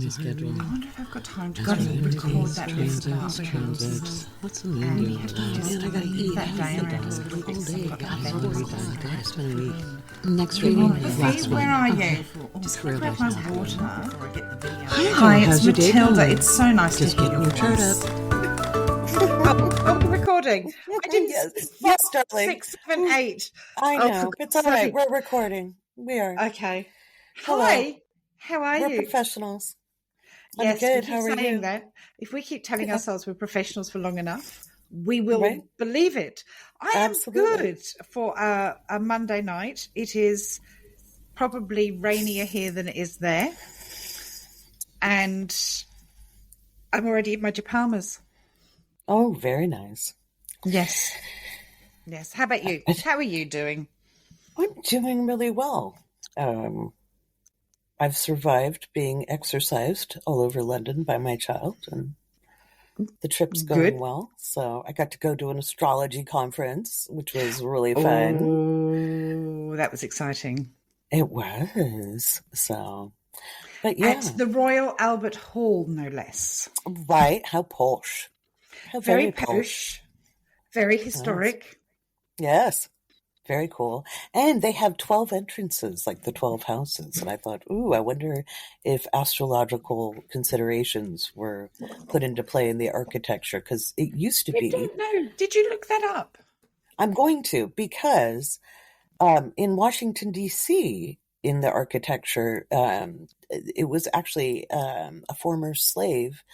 busy schedule. I wonder if I've got time to record that list about transits. What's the moon and doing? you have to just I gotta eat. that day I around gotta all day. day. God, it's always that day. I spent a week. Next reading, last one. Where are you? Just career Grab life. my water. Hi, It's Matilda. It's so nice Just to hear getting your your chart voice. up. Oh, we're recording. I didn't. Yes, darling. 6, 7, 8. I know. It's all right. sake. We're recording. We are. Okay. Hello. Hi. How are We're you? professionals. Yes, I'm good. we keep How are saying you? that. If we keep telling ourselves we're professionals for long enough, we will believe it. I Absolutely. am good for a Monday night. It is probably rainier here than it is there. And I'm already in my pajamas. Oh, very nice. Yes. Yes. How about you? How are you doing? I'm doing really well. I've survived being exercised all over London by my child, and the trip's going well. So I got to go to an astrology conference, which was really fun. Oh, that was exciting. It was. So, but yeah. At the Royal Albert Hall, no less. Right. How posh. How Very posh. Very historic. Yes. Very cool. And they have 12 entrances, like the 12 houses. And I thought, ooh, I wonder if astrological considerations were put into play in the architecture, because it used to be. I don't know. Did you look that up? I'm going to, because in Washington, D.C., in the architecture, it was actually a former slave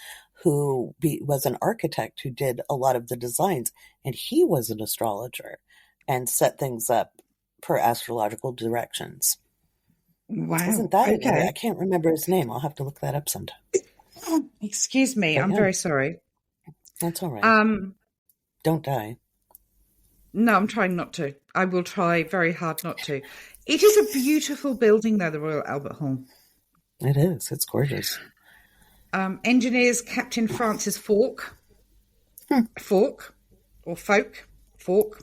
who was an architect who did a lot of the designs, and he was an astrologer and set things up per astrological directions. Wow. Isn't that okay? I can't remember his name. I'll have to look that up sometime. Oh, excuse me. I'm very sorry. That's all right. Don't die. No, I'm trying not to. I will try very hard not to. It is a beautiful building, though, the Royal Albert Hall. It is. It's gorgeous. Engineers Captain Francis Falk. Falk. Or Folk. Falk.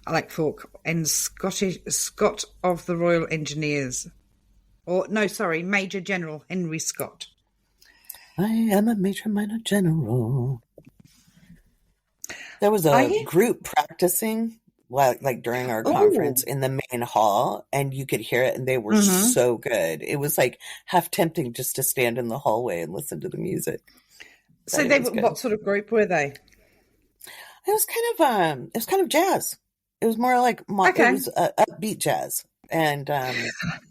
I like Falk. And Scott of the Royal Engineers. Major General Henry Scott. I am a Major Minor General. There was a group practicing like during our conference in the main hall, and you could hear it, and they were so good. It was like half tempting just to stand in the hallway and listen to the music. So what sort of group were they? It was kind of jazz. It was more like it was upbeat jazz. And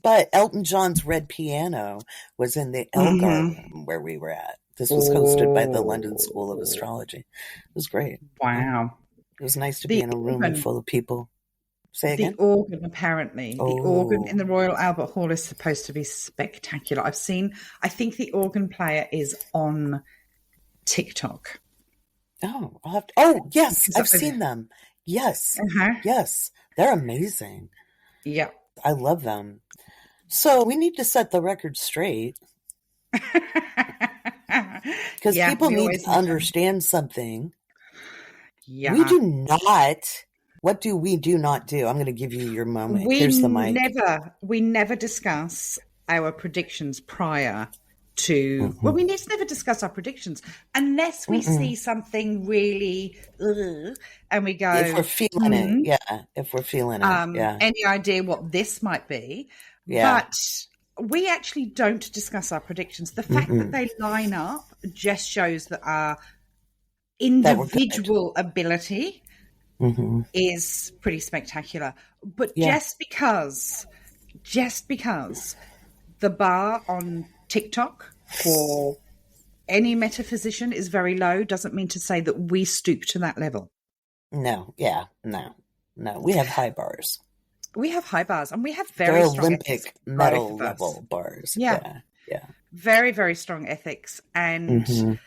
but Elton John's Red Piano was in the Elgar room where we were at. This was hosted by the London School of Astrology. It was great. Wow. It was nice to be in a room full of people. Say again? The organ, apparently. The organ in the Royal Albert Hall is supposed to be spectacular. I think the organ player is on TikTok. Oh, I'll have to. Oh, yes, I've seen them. Yes. Yes. They're amazing. Yeah. I love them. So we need to set the record straight. Because people need to understand something. Yeah. We do not. What do we do not do? I'm going to give you your moment. Here's the mic. We never discuss our predictions prior to. Well, we never discuss our predictions unless we see something really, and we go. If we're feeling it, yeah. If we're feeling it, yeah. Any idea what this might be? Yeah. But we actually don't discuss our predictions. The fact that they line up just shows that our individual ability is pretty spectacular. But just because the bar on TikTok for any metaphysician is very low doesn't mean to say that we stoop to that level. No. We have high bars. We have high bars, and we have very strong Olympic medal level bars. Yeah. Very, very strong ethics, and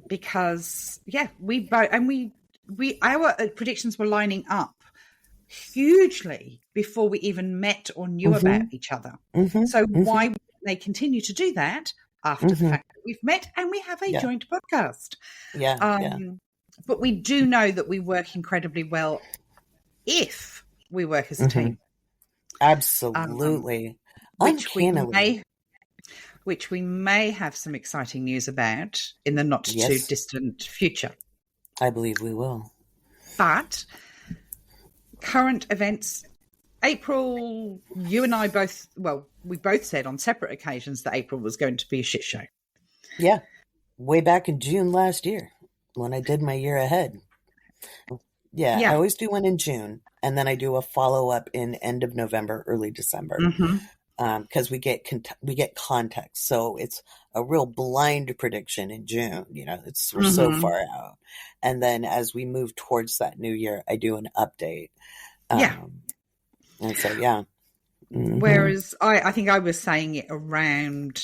because we both, and our predictions were lining up hugely before we even met or knew about each other. So why would they continue to do that after the fact that we've met and we have a joint podcast? But we do know that we work incredibly well if we work as a team. Absolutely. Which which we may have some exciting news about in the not too distant future. I believe we will. But current events, April, you and I both, we both said on separate occasions that April was going to be a shit show. Yeah. Way back in June last year when I did my year ahead. Yeah. I always do one in June, and then I do a follow-up in end of November, early December. Because we get context. So it's a real blind prediction in June. We're so far out. And then as we move towards that new year, I do an update. And so, yeah. Whereas I think I was saying it around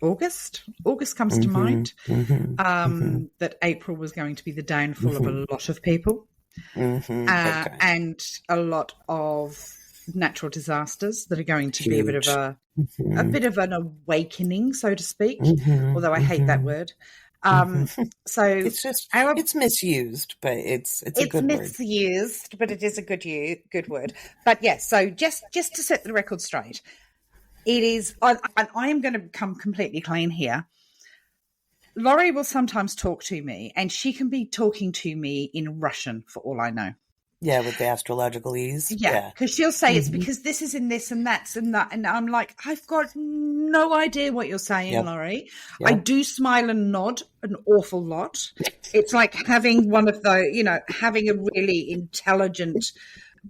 August. August comes to mind, that April was going to be the downfall of a lot of people, and a lot of natural disasters that are going to be a bit of an awakening, so to speak. Although I hate that word. So it's just it's misused, but it's a good word. It's misused, but it is a good word. But yes, so just to set the record straight, it is. I am going to become completely clean here. Laurie will sometimes talk to me, and she can be talking to me in Russian for all I know. Yeah, with the astrological ease. Yeah, because she'll say it's because this is in this and that's in that. And I'm like, I've got no idea what you're saying, Laurie. Yep. I do smile and nod an awful lot. It's like having one of the, having a really intelligent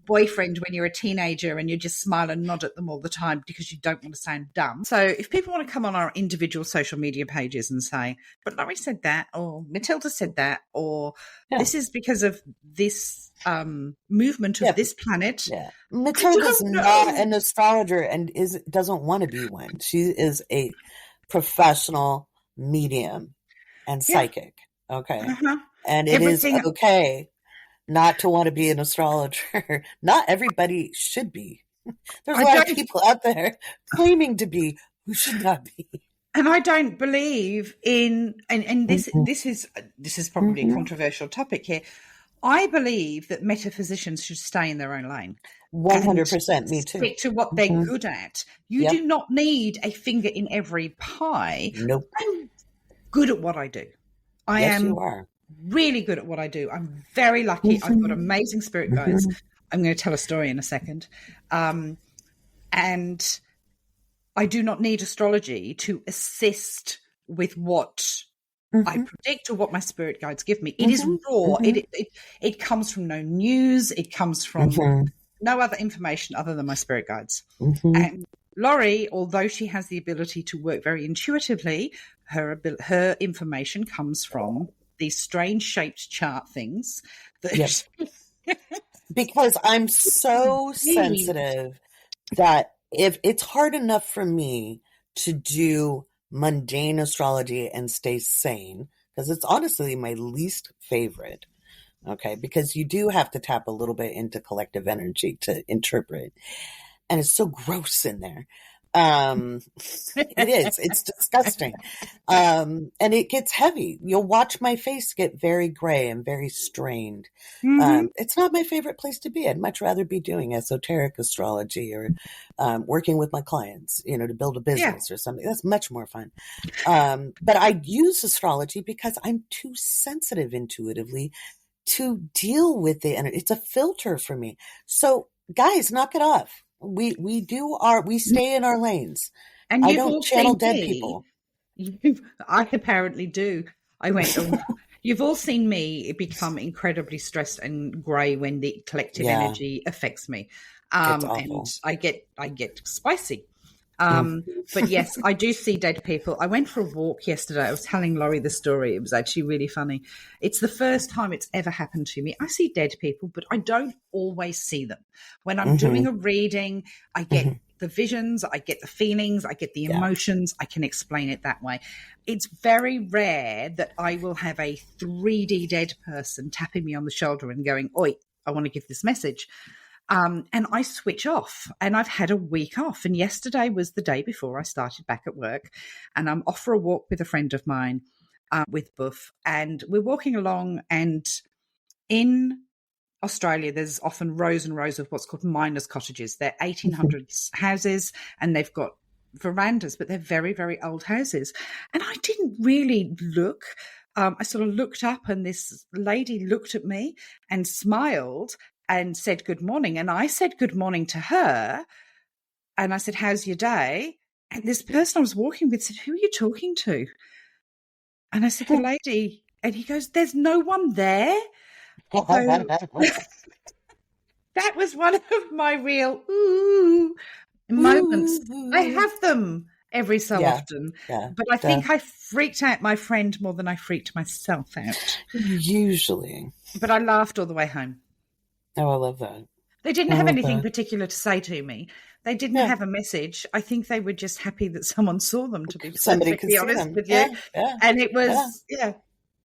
boyfriend when you're a teenager and you just smile and nod at them all the time because you don't want to sound dumb. So if people want to come on our individual social media pages and say, but Laurie said that, or Matilda said that, or this is because of this movement of this planet. Yeah. Matilda's not an astrologer and doesn't want to be one. She is a professional medium and psychic. Okay. And it is okay not to want to be an astrologer. Not everybody should be. There's a lot of people out there claiming to be who should not be. And I don't believe in, and this is probably a controversial topic here. I believe that metaphysicians should stay in their own lane. 100%, me too. Stick to what they're good at. You do not need a finger in every pie. Nope. I'm good at what I do. You are. Really good at what I do. I'm very lucky. I've got amazing spirit guides. I'm going to tell a story in a second. And I do not need astrology to assist with what I predict or what my spirit guides give me. It is raw. It comes from no news. It comes from no other information other than my spirit guides. And Laurie, although she has the ability to work very intuitively, her information comes from these strange shaped chart things. Because I'm so sensitive that if it's hard enough for me to do mundane astrology and stay sane, because it's honestly my least favorite, okay, because you do have to tap a little bit into collective energy to interpret, and it's so gross in there. It is. It's disgusting. And it gets heavy. You'll watch my face get very gray and very strained. It's not my favorite place to be. I'd much rather be doing esoteric astrology or working with my clients, to build a business or something. That's much more fun. But I use astrology because I'm too sensitive intuitively to deal with it. And it's a filter for me. So guys, knock it off. We stay in our lanes. And I don't channel dead people. I apparently do. You've all seen me become incredibly stressed and grey when the collective energy affects me. And I get spicy. But yes, I do see dead people. I went for a walk yesterday. I was telling Laurie the story. It was actually really funny. It's the first time it's ever happened to me. I see dead people, but I don't always see them. When I'm doing a reading, I get the visions, I get the feelings, I get the emotions. I can explain it that way. It's very rare that I will have a 3D dead person tapping me on the shoulder and going, "Oi, I want to give this message." And I switch off, and I've had a week off. And yesterday was the day before I started back at work, and I'm off for a walk with a friend of mine, with Buff, and we're walking along. And in Australia, there's often rows and rows of what's called miners' cottages. They're 1800s houses, and they've got verandas, but they're very, very old houses. And I didn't really look. I sort of looked up and this lady looked at me and smiled and said good morning. And I said good morning to her. And I said, how's your day? And this person I was walking with said, who are you talking to? And I said, the lady. And he goes, there's no one there. So that was one of my real moments. I have them every so often. Yeah, but I think I freaked out my friend more than I freaked myself out. Usually. But I laughed all the way home. Oh, I love that. They didn't have anything particular to say to me. They didn't have a message. I think they were just happy that someone saw them, to be perfectly honest with you. Yeah. And it was,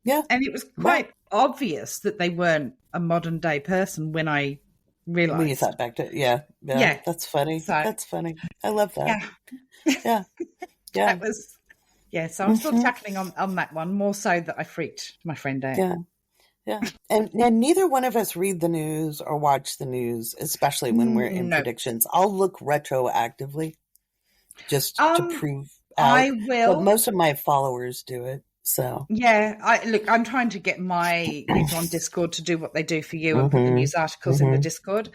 Yeah. And it was quite obvious that they weren't a modern day person when I realized. When you thought back to it. Yeah. That's funny. That's funny. I love that. Yeah. That was, so I'm still chuckling on that one, more so that I freaked my friend out. Yeah. And neither one of us read the news or watch the news, especially when we're in predictions. I'll look retroactively just to prove out. I will. But most of my followers do it. So I'm trying to get my people on Discord to do what they do for you and put the news articles in the Discord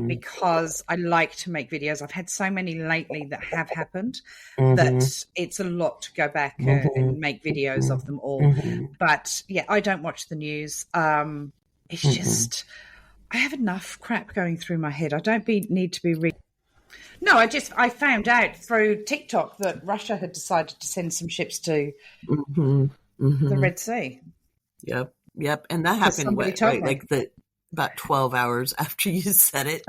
because I like to make videos. I've had so many lately that have happened that it's a lot to go back and make videos of them all. But I don't watch the news. It's just I have enough crap going through my head. I don't need to be No, I found out through TikTok that Russia had decided to send some ships to the Red Sea. Yep. And that happened about 12 hours after you said it.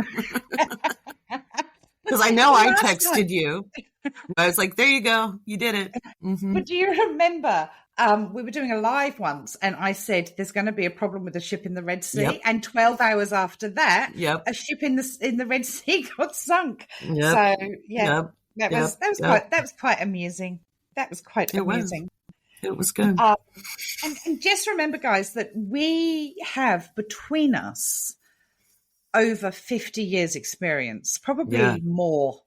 Because I know I texted you. I was like, there you go. You did it. But do you remember we were doing a live once and I said there's going to be a problem with a ship in the Red Sea, and 12 hours after that, a ship in the Red Sea got sunk. So that was quite amusing. That was quite amusing. It was good. And just remember, guys, that we have between us over 50 years experience, probably more.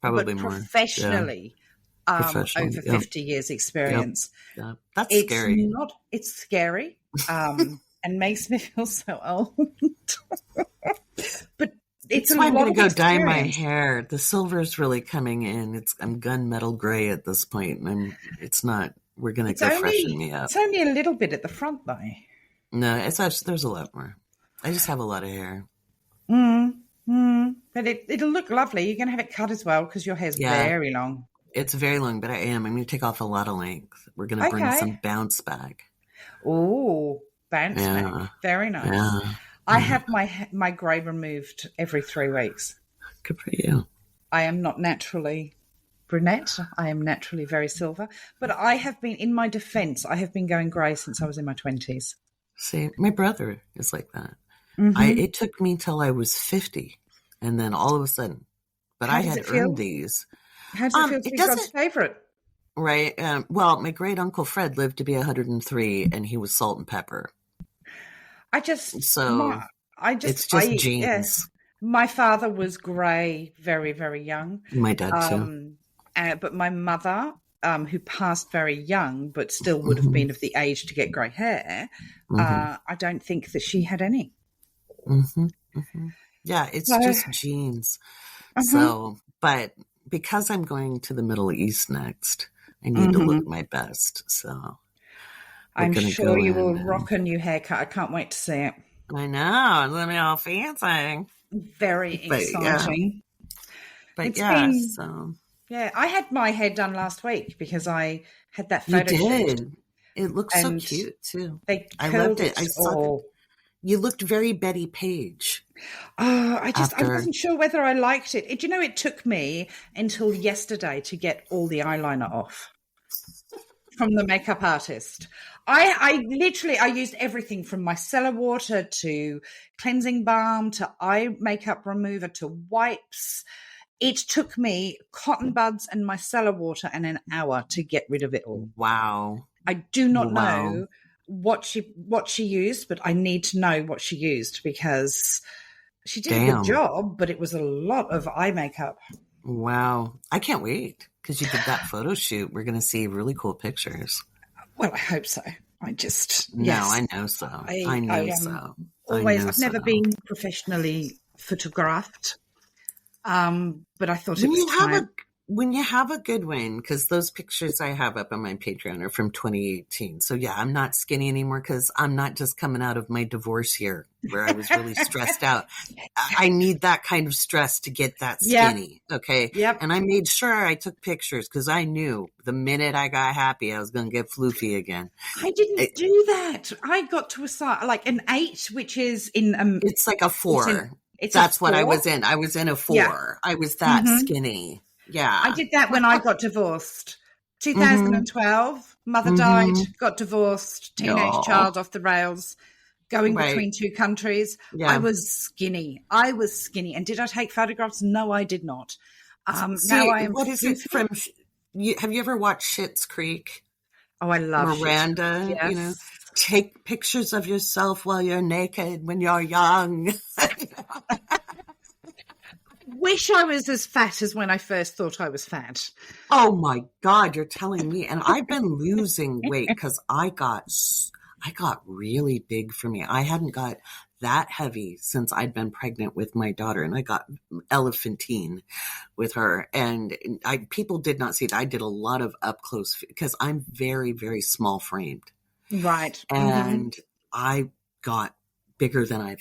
Professionally. Over 50 years experience. That's scary. It's scary and makes me feel so old. But it's why I'm going to go dye my hair. The silver's really coming in. I'm gunmetal gray at this point. And we're going to go freshen me up. It's only a little bit at the front though. No, there's a lot more. I just have a lot of hair. But it'll look lovely. You're going to have it cut as well because your hair's very long. It's very long, but I'm going to take off a lot of length. We're going to bring some bounce back. Oh, bounce back. Very nice. Yeah. I have my grey removed every 3 weeks. Good for you. I am not naturally brunette. I am naturally very silver. But I have been, in my defence, I have been going grey since I was in my 20s. See, my brother is like that. It took me till I was 50, and then all of a sudden, but I had earned these. How does it feel to be God's favourite? Right. Well, my great uncle Fred lived to be 103, and he was salt and pepper. It's just genes. Yeah. My father was grey, very, very young. My dad too. But my mother, who passed very young, but still would have been of the age to get grey hair, I don't think that she had any. Yeah, it's just genes. So, but because I'm going to the Middle East next, I need to look my best. So I'm sure you will rock a new haircut. I can't wait to see it. I know. It's going to be all fancy. Very exciting. But I had my hair done last week because I had that photo shoot. It looks so cute too. I loved it. I saw you looked very Betty Page. Oh, I wasn't sure whether I liked it. It took me until yesterday to get all the eyeliner off from the makeup artist. I used everything from micellar water to cleansing balm to eye makeup remover to wipes. It took me cotton buds and micellar water and an hour to get rid of it all. Wow. I do not know what she used, but I need to know what she used because she did a good job, but it was a lot of eye makeup. Wow. I can't wait because you did that photo shoot. We're going to see really cool pictures. Well, I hope so. I just, No, yes. I know so. I am always, I've never been professionally photographed, but I thought it was time. When you have a good one, because those pictures I have up on my Patreon are from 2018. So yeah, I'm not skinny anymore because I'm not just coming out of my divorce year where I was really stressed out. I need that kind of stress to get that skinny. Yep. Okay. Yep. And I made sure I took pictures because I knew the minute I got happy, I was going to get floofy again. I didn't do that. I got to a size like an 8, which is in it's like a 4. That's what I was in. I was in a 4. Yeah. I was that skinny. Yeah. I did that when I got divorced. 2012, mother died, got divorced, teenage child off the rails, going between 2 countries. Yeah. I was skinny. And did I take photographs? No, I did not. Now I am. What is it from? Have you ever watched Schitt's Creek? Oh, I love Miranda. Yes. You know, take pictures of yourself while you're naked when you're young. Wish I was as fat as when I first thought I was fat. Oh my God, you're telling me. And I've been losing weight because I got really big for me. I hadn't got that heavy since I'd been pregnant with my daughter, and I got elephantine with her. And people did not see it. I did a lot of up close because I'm very, very small framed. Right. And I got bigger than I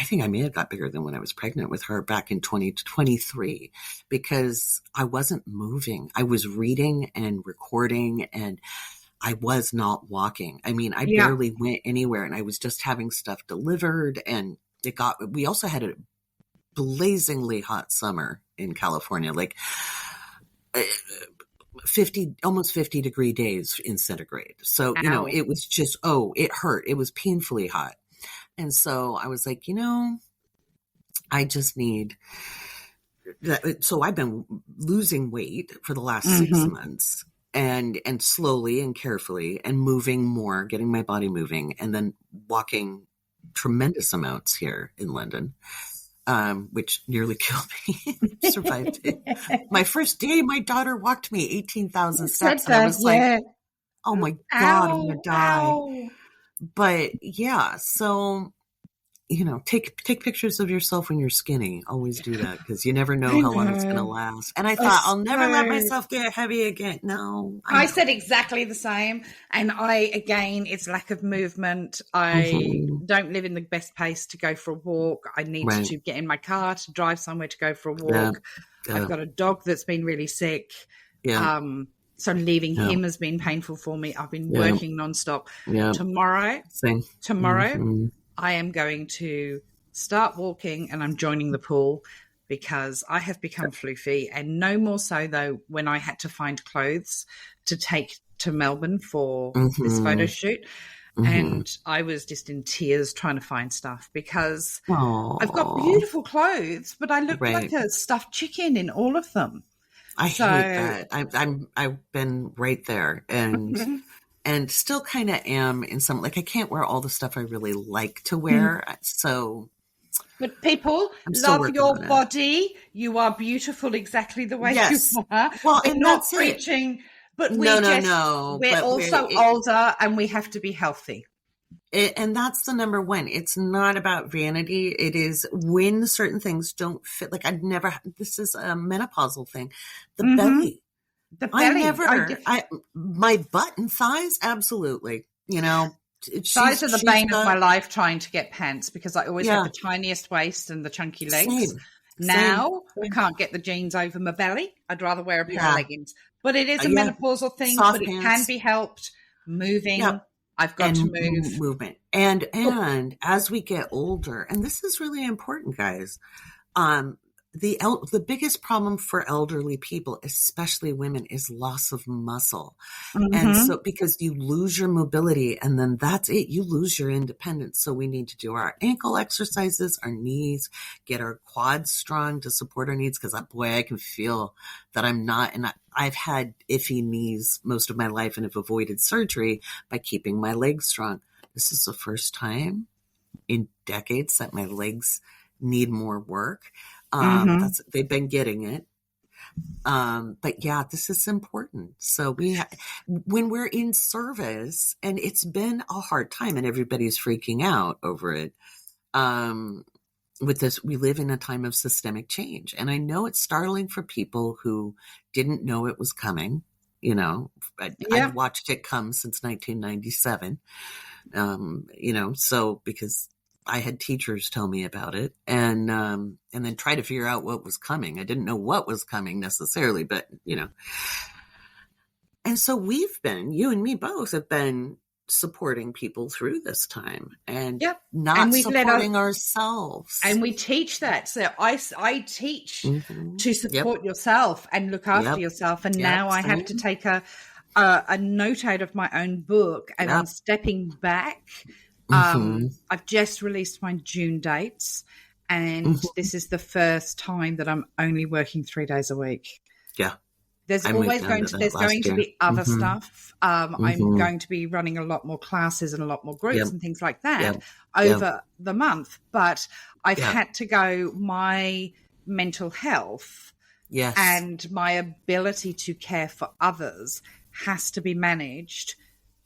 think I may have got bigger than when I was pregnant with her back in 2023 because I wasn't moving. I was reading and recording and I was not walking. I mean, I barely went anywhere and I was just having stuff delivered and we also had a blazingly hot summer in California, like almost 50 degree days in centigrade. So, you know, it was just, it hurt. It was painfully hot. And so I was like, I just need that. So I've been losing weight for the last 6 months and slowly and carefully and moving more, getting my body moving and then walking tremendous amounts here in London, which nearly killed me. Survived it. My first day, my daughter walked me 18,000 steps. And I was like, oh my God, I'm going to die. Ow. But yeah, so, take pictures of yourself when you're skinny. Always do that because you never know how long it's going to last. And I thought, I'll never let myself get heavy again. No. I said exactly the same. And it's lack of movement. I don't live in the best place to go for a walk. I need to get in my car to drive somewhere to go for a walk. Yeah. I've got a dog that's been really sick. Yeah. So leaving him has been painful for me. I've been working nonstop. Yeah. Tomorrow, I am going to start walking and I'm joining the pool because I have become floofy, and no more so though when I had to find clothes to take to Melbourne for this photo shoot. And I was just in tears trying to find stuff because I've got beautiful clothes, but I look like a stuffed chicken in all of them. I hate that. I've been right there and still kind of am in some, like I can't wear all the stuff I really like to wear. So, but people love your body. You are beautiful exactly the way you are. Well, and not preaching, but we're also older and we have to be healthy. And that's the number one. It's not about vanity. It is when certain things don't fit. Like this is a menopausal thing. The belly. The belly. My butt and thighs, absolutely. Thighs are the bane of my life trying to get pants because I always have the tiniest waist and the chunky legs. Same. Now I can't get the jeans over my belly. I'd rather wear a pair of leggings. But it is a menopausal thing, but it can be helped. Moving. Yeah. I've got to move. Movement. And as we get older, and this is really important, guys, the biggest problem for elderly people, especially women, is loss of muscle. And so because you lose your mobility and then that's it, you lose your independence. So we need to do our ankle exercises, our knees, get our quads strong to support our knees. Cause I can feel that I'm not, and I've had iffy knees most of my life and have avoided surgery by keeping my legs strong. This is the first time in decades that my legs need more work. They've been getting it. But yeah, this is important. So when we're in service, and it's been a hard time and everybody's freaking out over it. With this, we live in a time of systemic change. And I know it's startling for people who didn't know it was coming. You know, I've watched it come since 1997. You know, so because I had teachers tell me about it and then try to figure out what was coming. I didn't know what was coming necessarily, but you know. And so you and me both have been supporting people through this time and not supporting ourselves. And we teach that. So I teach to support yourself and look after yourself. And now I have to take a note out of my own book, and I'm stepping back. I've just released my June dates, and this is the first time that I'm only working 3 days a week. Yeah. There's always going to be other stuff. I'm going to be running a lot more classes and a lot more groups and things like that over the month. But I've had to go, my mental health and my ability to care for others has to be managed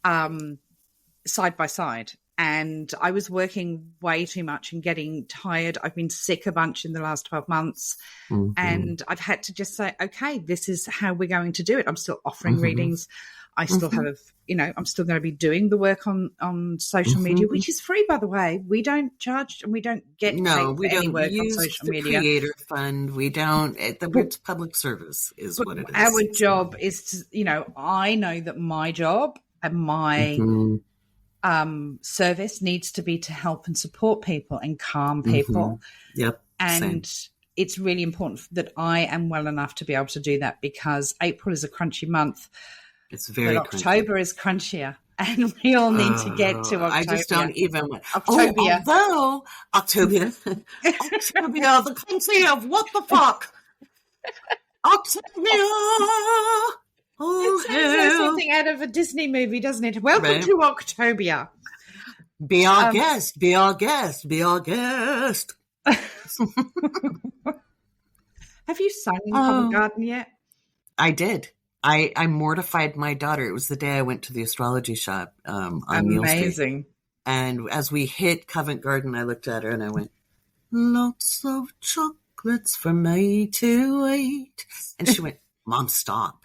side by side. And I was working way too much and getting tired. I've been sick a bunch in the last 12 months. And I've had to just say, okay, this is how we're going to do it. I'm still offering readings. I still have, you know, I'm still going to be doing the work on social media, which is free, by the way. We don't charge and we don't get paid for any work on social media. Creator Fund. We don't. It's public service is what it is. Our job is to, you know, I know that my job and my service needs to be to help and support people and calm people. And it's really important that I am well enough to be able to do that, because April is a crunchy month. It's very October is crunchier, and we all need to get to October. I just don't even want October. Although October, the country of what the fuck? October. It sounds like something out of a Disney movie, doesn't it? Welcome to October. Be our guest. Be our guest. Be our guest. Have you sung in Covent Garden yet? I did. I mortified my daughter. It was the day I went to the astrology shop on Neal Street. Amazing. And as we hit Covent Garden, I looked at her and I went, "Lots of chocolates for me to eat." And she went, "Mom, stop."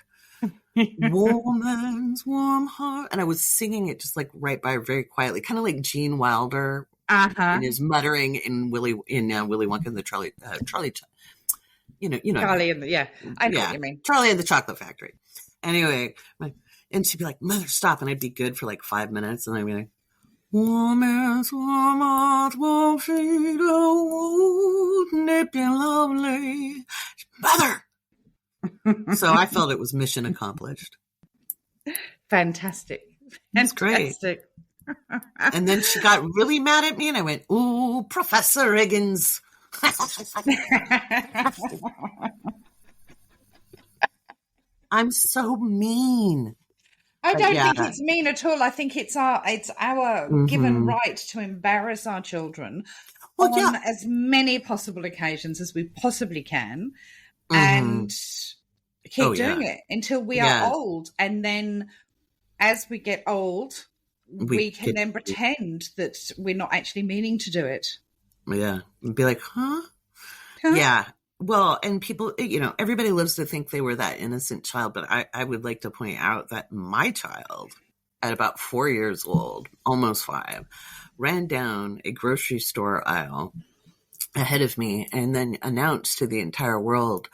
Woman's warm heart. And I was singing it just like right by her very quietly, kind of like Gene Wilder in his muttering in Willy Wonka and the Charlie, you know, Charlie and I know what you mean. Charlie and the Chocolate Factory. Anyway, and she'd be like, "Mother, stop." And I'd be good for like 5 minutes. And I'd be like, "Woman's warm heart won't fade away, wouldn't it be lovely? Mother." So I felt it was mission accomplished. Fantastic. That's great. And then she got really mad at me and I went, "Ooh, Professor Higgins." I'm so mean. I don't think it's mean at all. I think it's our given right to embarrass our children on as many possible occasions as we possibly can. And keep doing it until we are old. And then as we get old, we can then pretend that we're not actually meaning to do it. Yeah. And be like, huh? Yeah. Well, and people, you know, everybody loves to think they were that innocent child. But I would like to point out that my child, at about 4 years old, almost 5, ran down a grocery store aisle ahead of me and then announced to the entire world,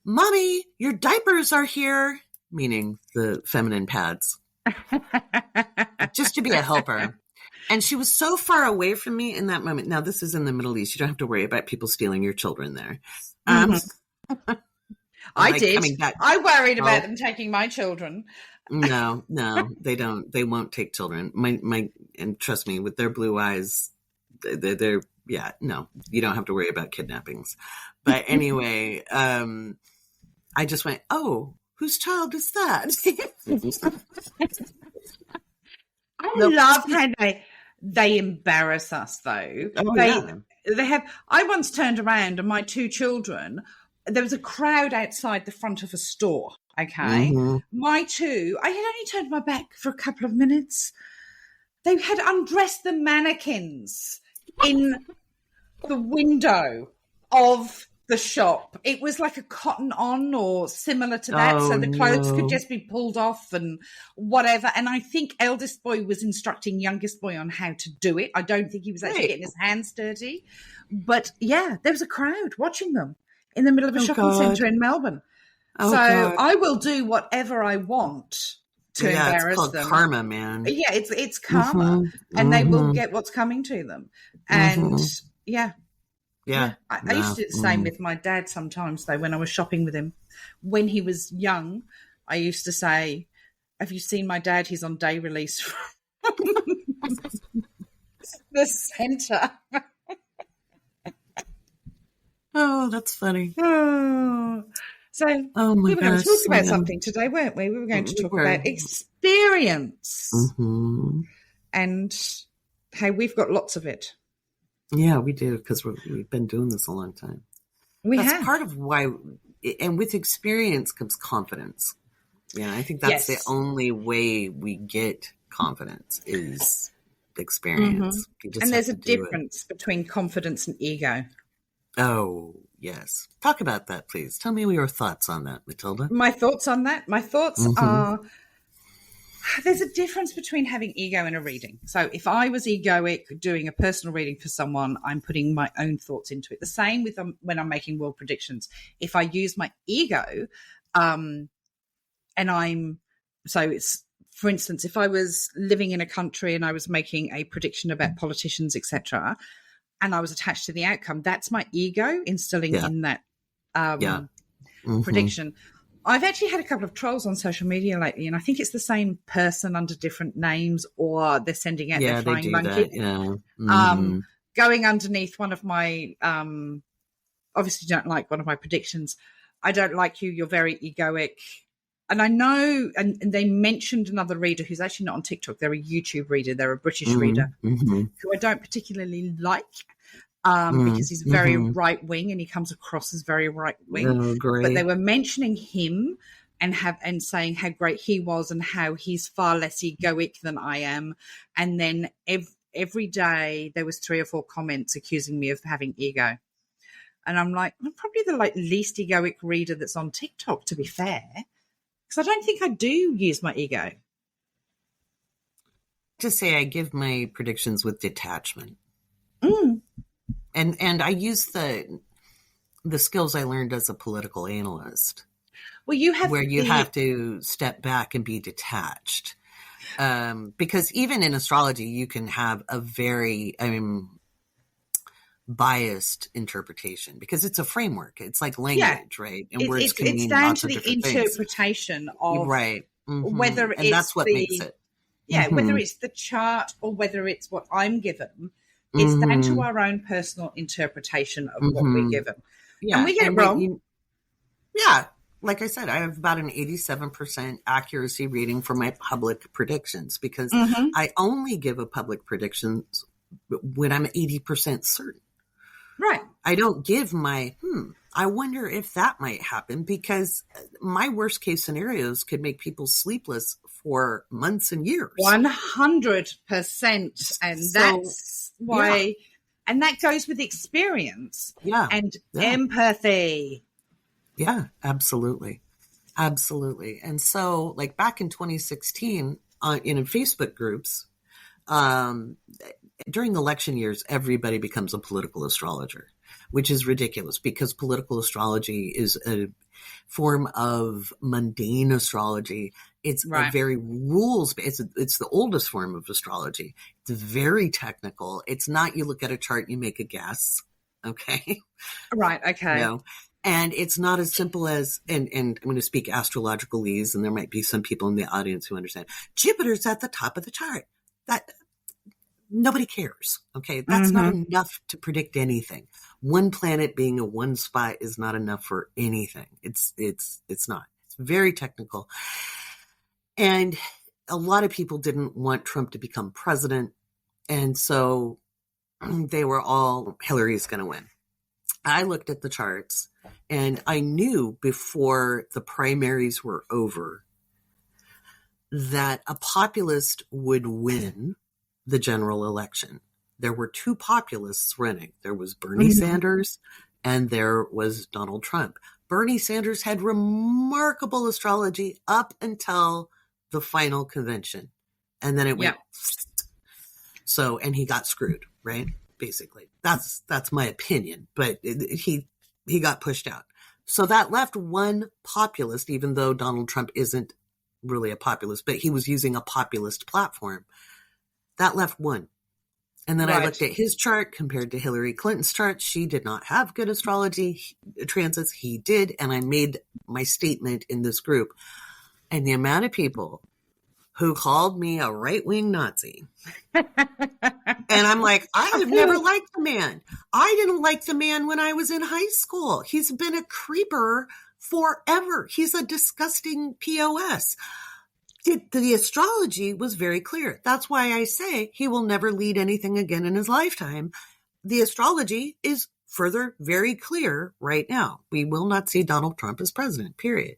"Mommy, your diapers are here," meaning the feminine pads, just to be a helper. And she was so far away from me in that moment. Now, this is in the Middle East. You don't have to worry about people stealing your children there. I did. I worried about them taking my children. No, they don't. They won't take children. And trust me, with their blue eyes, they're no, you don't have to worry about kidnappings. But anyway, I just went, "Oh, whose child is that?" I love how they embarrass us, though. They have. I once turned around and my 2 children, there was a crowd outside the front of a store. Okay. My two, I had only turned my back for a couple of minutes. They had undressed the mannequins in the window of the shop. It was like a cotton on or similar to that. So the clothes could just be pulled off and whatever. And I think eldest boy was instructing youngest boy on how to do it. I don't think he was actually getting his hands dirty. But yeah, there was a crowd watching them in the middle of a shopping centre in Melbourne. I will do whatever I want to embarrass it's called them. Karma, man. Yeah, it's karma. And they will get what's coming to them. And I used to do the same with my dad sometimes, though, when I was shopping with him. When he was young, I used to say, have you seen my dad? He's on day release from the centre. Oh, that's funny. Oh. So we were going to talk about something today, weren't we? We were going to talk about experience and how we've got lots of it. Yeah, we do, because we've been doing this a long time. That's part of why, and with experience comes confidence. Yeah, I think that's the only way we get confidence is experience. And there's a difference between confidence and ego. Oh, yes. Talk about that, please. Tell me your thoughts on that, Matilda. My thoughts on that? My thoughts are, there's a difference between having ego and a reading. So if I was egoic doing a personal reading for someone, I'm putting my own thoughts into it. The same with when I'm making world predictions. If I use my ego, it's, for instance, if I was living in a country and I was making a prediction about politicians, etc., and I was attached to the outcome, that's my ego instilling in that prediction. I've actually had a couple of trolls on social media lately, and I think it's the same person under different names, or they're sending out their flying monkey. Going underneath one of my, obviously don't like one of my predictions. I don't like you. You're very egoic. And I know, and they mentioned another reader who's actually not on TikTok. They're a YouTube reader. They're a British reader who I don't particularly like because he's very right-wing and he comes across as very right-wing. Oh, great. But they were mentioning him and saying how great he was and how he's far less egoic than I am. And then every day there was 3 or 4 comments accusing me of having ego. And I'm like, I'm probably the least egoic reader that's on TikTok, to be fair. Because I don't think I do use my ego. Just say I give my predictions with detachment. And I use the skills I learned as a political analyst. Well, you have to step back and be detached. Because even in astrology, you can have a very biased interpretation because it's a framework. It's like language, right? And words can mean lots of different things. It's down to the interpretation of whether and that's what makes it. Yeah, whether it's the chart or whether it's what I'm given. It's down to our own personal interpretation of what we're given. Yeah. And we get it wrong. Like I said, I have about an 87% accuracy rating for my public predictions because I only give a public predictions when I'm 80% certain. Right. I don't give my, I wonder if that might happen because my worst case scenarios could make people sleepless for months and years. 100%. And that's why, and that goes with experience and empathy. Yeah, absolutely. Absolutely. And so like back in 2016 in Facebook groups, during election years, everybody becomes a political astrologer, which is ridiculous because political astrology is a form of mundane astrology. It's a very rules-based. It's the oldest form of astrology. It's very technical. It's not you look at a chart and you make a guess. Okay. Right. Okay. And it's not as simple as, and I'm going to speak astrologicalese, and there might be some people in the audience who understand. Jupiter's at the top of the chart. That nobody cares. Okay. That's not enough to predict anything. One planet being a one spot is not enough for anything. It's not. It's very technical. And a lot of people didn't want Trump to become president. And so they were all, Hillary's going to win. I looked at the charts And I knew before the primaries were over that a populist would win the general election. There were two populists running. There was Bernie Sanders and there was Donald Trump. Bernie Sanders had remarkable astrology up until the final convention. And then it went. So, and he got screwed, right? Basically. That's my opinion. But he got pushed out. So that left one populist, even though Donald Trump isn't really a populist, but he was using a populist platform. That left one. And then I looked at his chart compared to Hillary Clinton's chart. She did not have good astrology transits. He did. And I made my statement in this group. And the amount of people who called me a right-wing Nazi. And I'm like, I have never liked the man. I didn't like the man when I was in high school. He's been a creeper forever. He's a disgusting POS. The astrology was very clear. That's why I say he will never lead anything again in his lifetime. The astrology is further very clear right now. We will not see Donald Trump as president, period.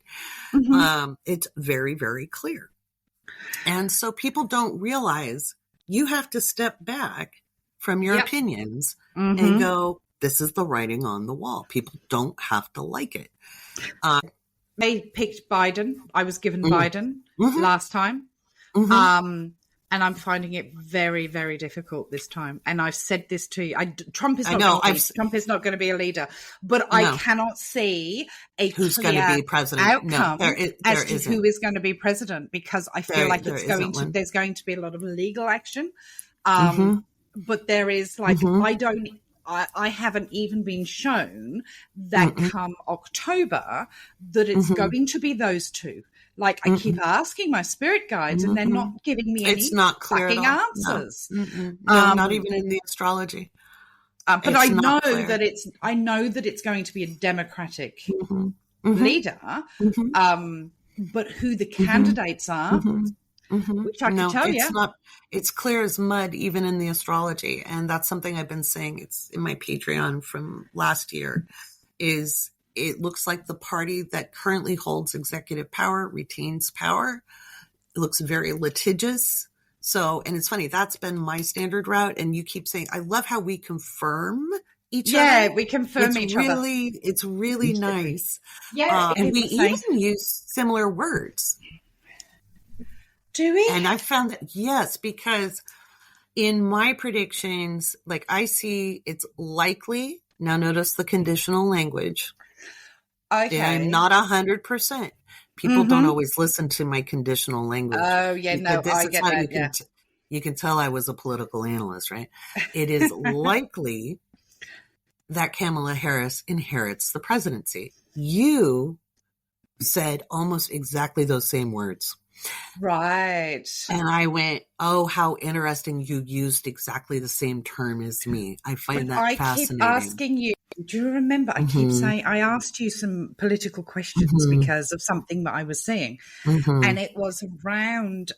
It's very, very clear. And so people don't realize you have to step back from your opinions and go, this is the writing on the wall. People don't have to like it. They picked Biden. I was given Biden last time. And I'm finding it very, very difficult this time. And I've said this to you. Trump is not going to be a leader. But I cannot see who's going to be president outcome as to who is going to be president, because I feel like there's going to be a lot of legal action. But there is I haven't even been shown that come October that it's going to be those two. Like, I keep asking my spirit guides and they're not giving me any fucking answers. No, not even in the astrology. But I know that it's going to be a Democratic leader. But who the candidates are, which I can tell you. It's clear as mud, even in the astrology. And that's something I've been saying. It's in my Patreon from last year, is it looks like the party that currently holds executive power retains power. It looks very litigious. So, and it's funny, that's been my standard route. And you keep saying, I love how we confirm each other. Yeah, we confirm each other. It's really nice. Yeah. And we even use similar words. Do we? And I found that, yes, because in my predictions, like I see it's likely. Now notice the conditional language. Okay. I'm not 100%. People don't always listen to my conditional language. Oh, yeah, no, I get that, you can tell I was a political analyst, right? It is likely that Kamala Harris inherits the presidency. You said almost exactly those same words. Right. And I went, oh, how interesting. You used exactly the same term as me. I find that fascinating. I keep asking you, do you remember? I keep saying, I asked you some political questions because of something that I was seeing. And it was around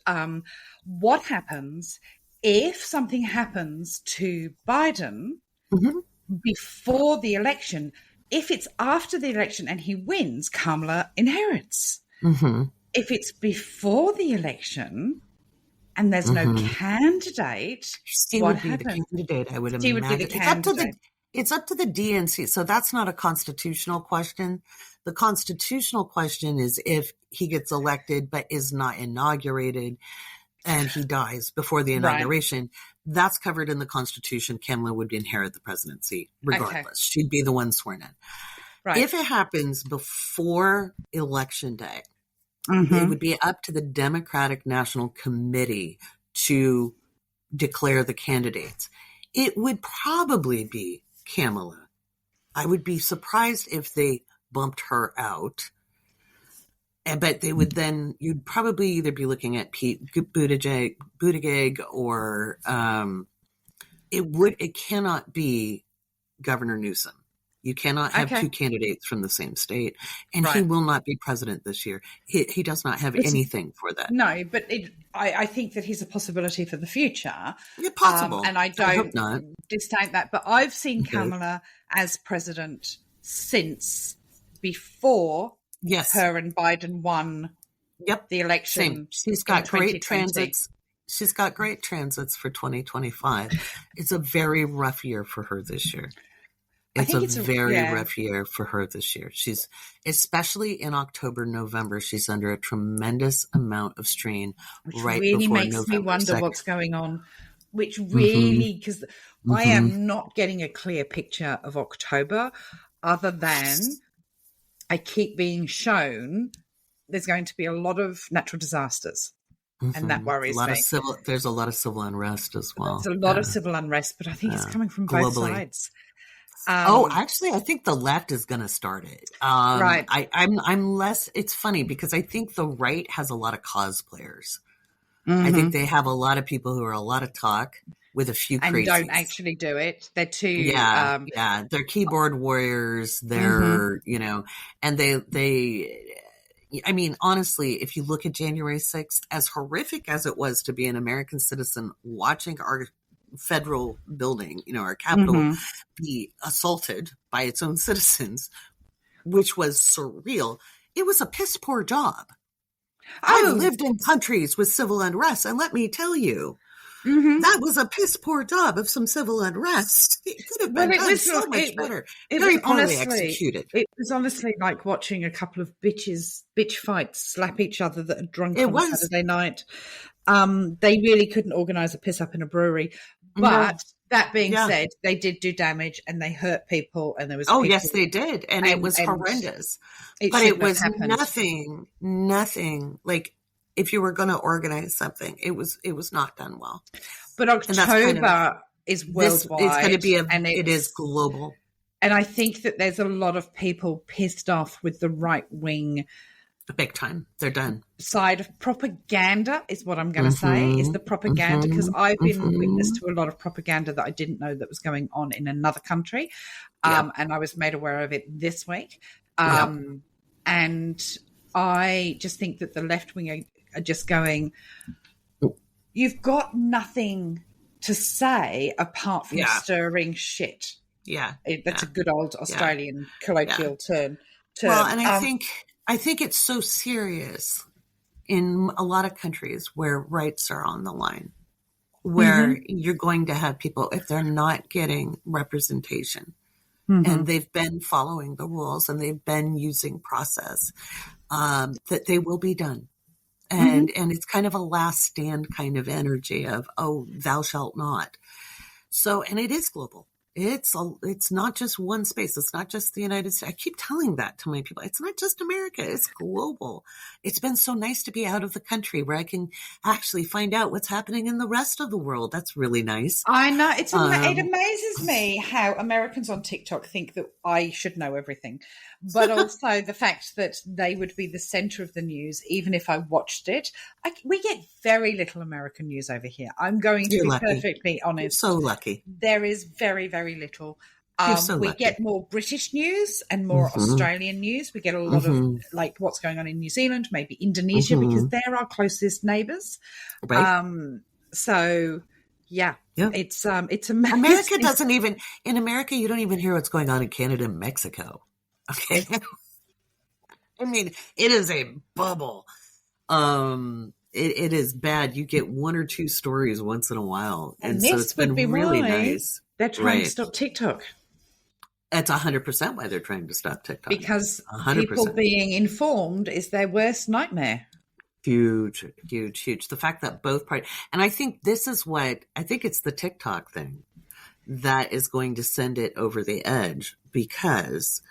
what happens if something happens to Biden before the election. If it's after the election and he wins, Kamala inherits. If it's before the election and there's no candidate, she would be the candidate, I would imagine. She would be the candidate. It's up to the DNC. So that's not a constitutional question. The constitutional question is if he gets elected but is not inaugurated and he dies before the inauguration. That's covered in the Constitution. Kamala would inherit the presidency regardless. Okay. She'd be the one sworn in. Right. If it happens before Election Day, it would be up to the Democratic National Committee to declare the candidates. It would probably be Kamala. I would be surprised if they bumped her out. But they would then, you'd probably either be looking at Pete Buttigieg or it cannot be Governor Newsom. You cannot have two candidates from the same state, and he will not be president this year. He does not have anything for that. No, but I think that he's a possibility for the future. Yeah, possible. And I don't discount that. But I've seen Kamala as president since before Yes. her and Biden won the election. Same. She's got great transits. She's got great transits for 2025. It's a very rough year for her this year. It's a very rough year for her this year. She's, especially in October, November, she's under a tremendous amount of strain. Which right really before makes November me wonder 2nd. what's going on. Which really, because I am not getting a clear picture of October, other than I keep being shown there's going to be a lot of natural disasters. And that worries me. There's a lot of civil unrest as well. There's a lot of civil unrest, but I think it's coming from both sides. Actually, I think the left is going to start it. Right. I'm less. It's funny because I think the right has a lot of cosplayers. I think they have a lot of people who are a lot of talk with a few crazies. And don't actually do it. They're too... They're keyboard warriors. They're, and they I mean, honestly, if you look at January 6th, as horrific as it was to be an American citizen watching our federal building, our Capitol, be assaulted by its own citizens, which was surreal, it was a piss poor job. I've lived in countries with civil unrest, and let me tell you, that was a piss poor job of some civil unrest. It could have been done so much better. Very poorly executed. It was honestly like watching a couple of bitch fights slap each other that had drunk on Saturday night. They really couldn't organise a piss up in a brewery. But that being said, they did do damage and they hurt people, and there was yes, they did, and it was horrendous. But it was nothing like if you were going to organize something, it was not done well. But October is worldwide. It's going to be it is global. And I think that there's a lot of people pissed off with the right wing. Big time. They're done. Side of propaganda is what I'm going to say, is the propaganda, because I've been witness to a lot of propaganda that I didn't know that was going on in another country. And I was made aware of it this week. And I just think that the left wing are just going, you've got nothing to say apart from stirring shit. Yeah. That's a good old Australian colloquial term. Well, and I think it's so serious in a lot of countries where rights are on the line, where you're going to have people, if they're not getting representation, and they've been following the rules and they've been using process, that they will be done. And it's kind of a last stand kind of energy of, oh, thou shalt not. So, and it is global. It's not just one space. It's not just the United States. I keep telling that to my people. It's not just America. It's global. It's been so nice to be out of the country where I can actually find out what's happening in the rest of the world. That's really nice. I know. It amazes me how Americans on TikTok think that I should know everything, but also the fact that they would be the center of the news, even if I watched it. We get very little American news over here. I'm going to be perfectly honest. You're so lucky. There is very, very little. We lucky. get more British news and more Australian news. We get a lot of like what's going on in New Zealand, maybe Indonesia, because they're our closest neighbours. Right. So it's amazing. America doesn't even, in America, you don't even hear what's going on in Canada and Mexico. Okay. I mean, it is a bubble. It is bad. You get one or two stories once in a while. And so it's been really nice. They're trying to stop TikTok. That's 100% why they're trying to stop TikTok. Because 100%. People being informed is their worst nightmare. Huge, huge, huge. The fact that both parties, and I think this is I think it's the TikTok thing that is going to send it over the edge, because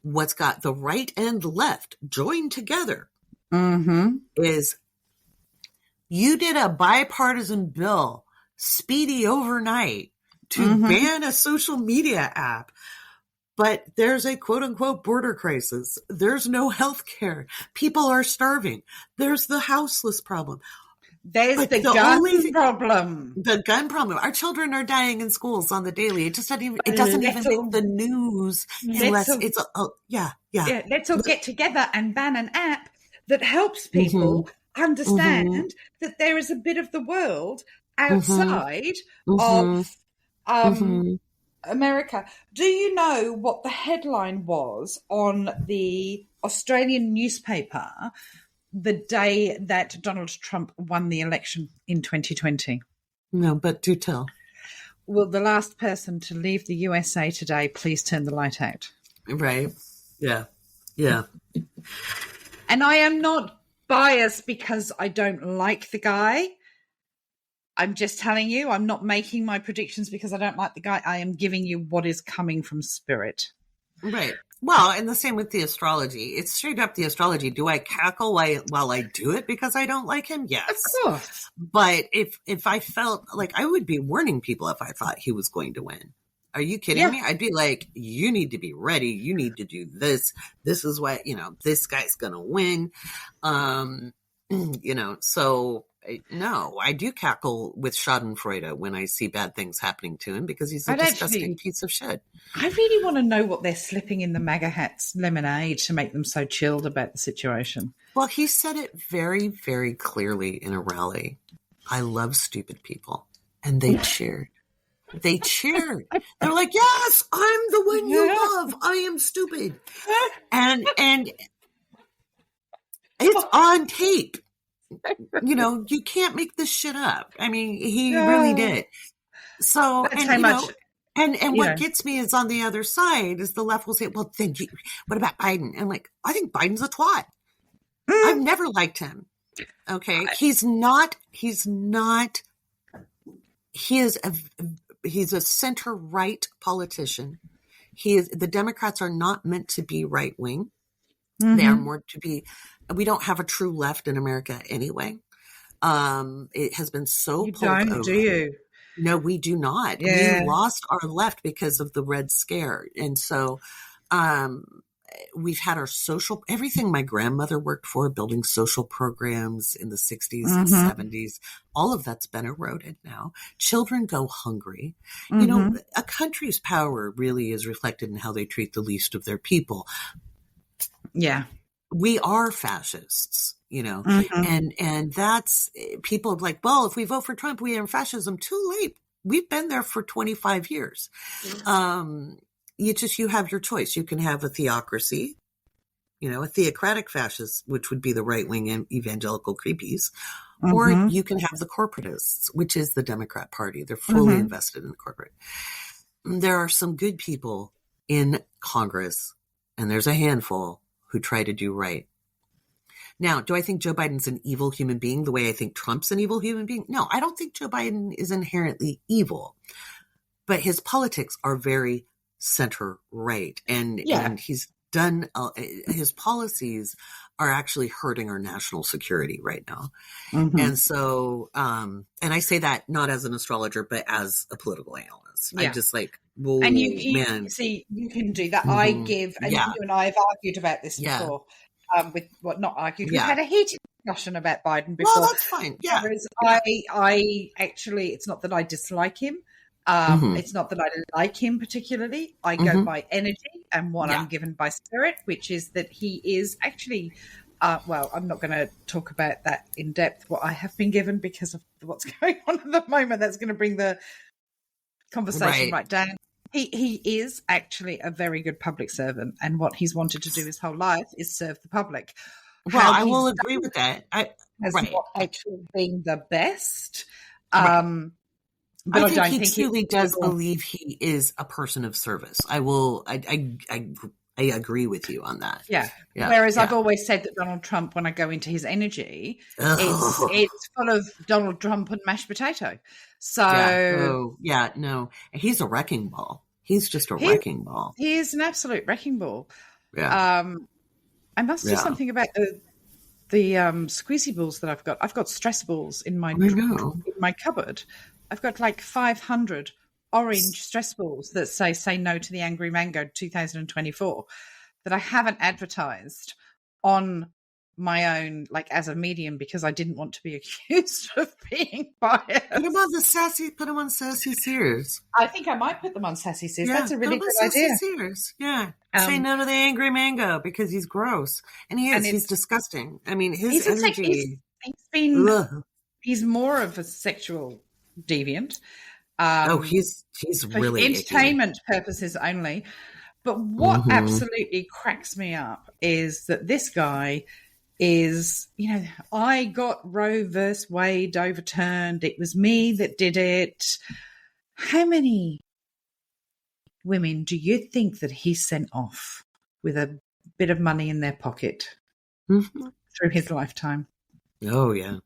what's got the right and left joined together is you did a bipartisan bill speedy overnight to ban a social media app, but there's a quote unquote border crisis. There's no health care. People are starving. There's the houseless problem. There's the gun problem. The gun problem. Our children are dying in schools on the daily. It just doesn't even, make the news unless it's let's all get together and ban an app that helps people understand that there is a bit of the world outside of America. Do you know what the headline was on the Australian newspaper the day that Donald Trump won the election in 2020? No, but do tell. Will the last person to leave the USA today please turn the light out? Right. Yeah. Yeah. And I am not biased because I don't like the guy. I'm just telling you, I'm not making my predictions because I don't like the guy. I am giving you what is coming from spirit. Right. Well, and the same with the astrology. It's straight up the astrology. Do I cackle while I do it because I don't like him? Yes. Of course. But if I felt like, I would be warning people if I thought he was going to win. Are you kidding me? I'd be like, you need to be ready. You need to do this. This is what, this guy's going to win. So no, I do cackle with Schadenfreude when I see bad things happening to him because he's a disgusting piece of shit. I really want to know what they're slipping in the MAGA hats lemonade to make them so chilled about the situation. Well, he said it very, very clearly in a rally. I love stupid people. And they cheered. They cheered. They're like, yes, I'm the one you love. I am stupid. And it's on tape. You can't make this shit up. I mean, he really did. So, and what gets me is on the other side is the left will say, well, then what about Biden? And I'm like, I think Biden's a twat. I've never liked him. Okay. He's a center right politician. The Democrats are not meant to be right wing. Mm-hmm. They are more to be, we don't have a true left in America anyway. It has been so pulled over. Do you? No, we do not. Yeah. We lost our left because of the Red Scare. And so, we've had our everything my grandmother worked for, building social programs in the 60s and 70s, all of that's been eroded now. Children go hungry. A country's power really is reflected in how they treat the least of their people. Yeah. We are fascists, and that's people like, well, if we vote for Trump, we are fascism. Too late. We've been there for 25 years. You have your choice. You can have a theocracy, a theocratic fascist, which would be the right wing and evangelical creepies, or you can have the corporatists, which is the Democrat Party. They're fully invested in the corporate. There are some good people in Congress, and there's a handful who try to do right. Now, do I think Joe Biden's an evil human being the way I think Trump's an evil human being? No, I don't think Joe Biden is inherently evil, but his politics are very center right. And he's done, his policies are actually hurting our national security right now. And so, and I say that not as an astrologer, but as a political analyst. I'm just like, whoa, and you man. See, you can do that. I give, and you and I have argued about this before. Not argued. We've had a heated discussion about Biden before. Well, that's fine. Yeah. Whereas I actually, it's not that I dislike him. It's not that I like him particularly. I go by energy and what I'm given by spirit, which is that he is actually, I'm not going to talk about that in depth, what I have been given because of what's going on at the moment. That's going to bring the conversation right down. He is actually a very good public servant, and what he's wanted to do his whole life is serve the public. Well, I will agree with that. Has not actually been the best. But I think he truly does believe he is a person of service. I agree with you on that. Yeah. Whereas I've always said that Donald Trump, when I go into his energy, it's full of Donald Trump and mashed potato. So no, he's a wrecking ball. He's just a wrecking ball. He is an absolute wrecking ball. Yeah. I must do something about the squeezy balls that I've got. I've got stress balls in my cupboard. I've got like 500 orange stress balls that say no to the Angry Mango 2024 that I haven't advertised on my own, like as a medium, because I didn't want to be accused of being biased. What about put them on Sassyseers? I think I might put them on Sassyseers. That's a really good idea. Sassyseers. Yeah. Say no to the Angry Mango because he's gross. And he is. He's disgusting. I mean, his energy. He's more of a sexual deviant. He's for really icky. entertainment purposes only. But what absolutely cracks me up is that this guy is, I got Roe versus Wade overturned. It was me that did it. How many women do you think that he sent off with a bit of money in their pocket through his lifetime? Oh, yeah.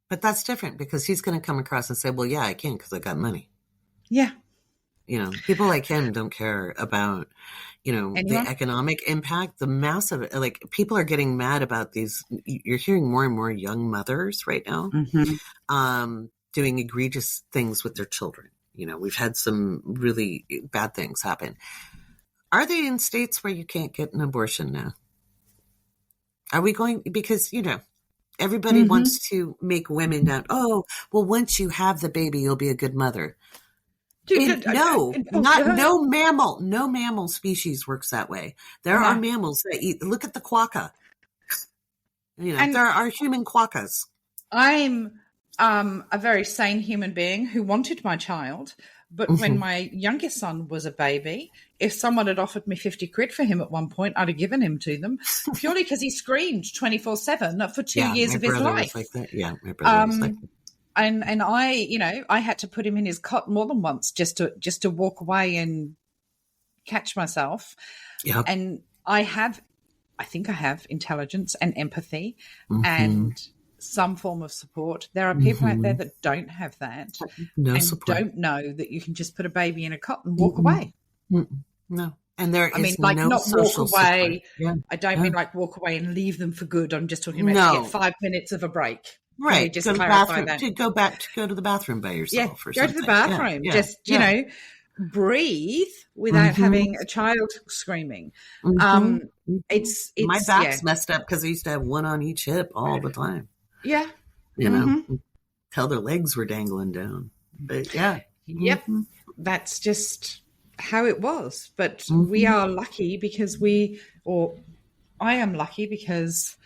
But that's different because he's going to come across and say, well, yeah, I can because I got money. Yeah. People like him don't care about, Anyone? the economic impact, the massive, like people are getting mad about these. You're hearing more and more young mothers right now doing egregious things with their children. We've had some really bad things happen. Are they in states where you can't get an abortion now? Are we going, because, everybody wants to make women down. Oh, well, once you have the baby, you'll be a good mother. No mammal species works that way. There are mammals that eat. Look at the quokka. There are human quokkas. I'm a very sane human being who wanted my child, but when my youngest son was a baby, if someone had offered me 50 quid for him at one point, I'd have given him to them purely because he screamed 24/7 for 2 years of his life. Was like that. Yeah, my brother was like that. And I had to put him in his cot more than once just to walk away and catch myself. Yep. And I think I have intelligence and empathy and some form of support. There are people out there that don't have that support. Don't know that you can just put a baby in a cot and walk away. No. And there is like no not social walk away. Yeah. I don't mean like walk away and leave them for good. I'm just talking about to get 5 minutes of a break. Right. Just go to the clarify bathroom, that. go to the bathroom by yourself or go something. to the bathroom. Yeah. Just, breathe without having a child screaming. It's my back's messed up because I used to have one on each hip all the time. Yeah. Till their legs were dangling down. But yeah. Yep. That's just how it was. But we are lucky because I am lucky because,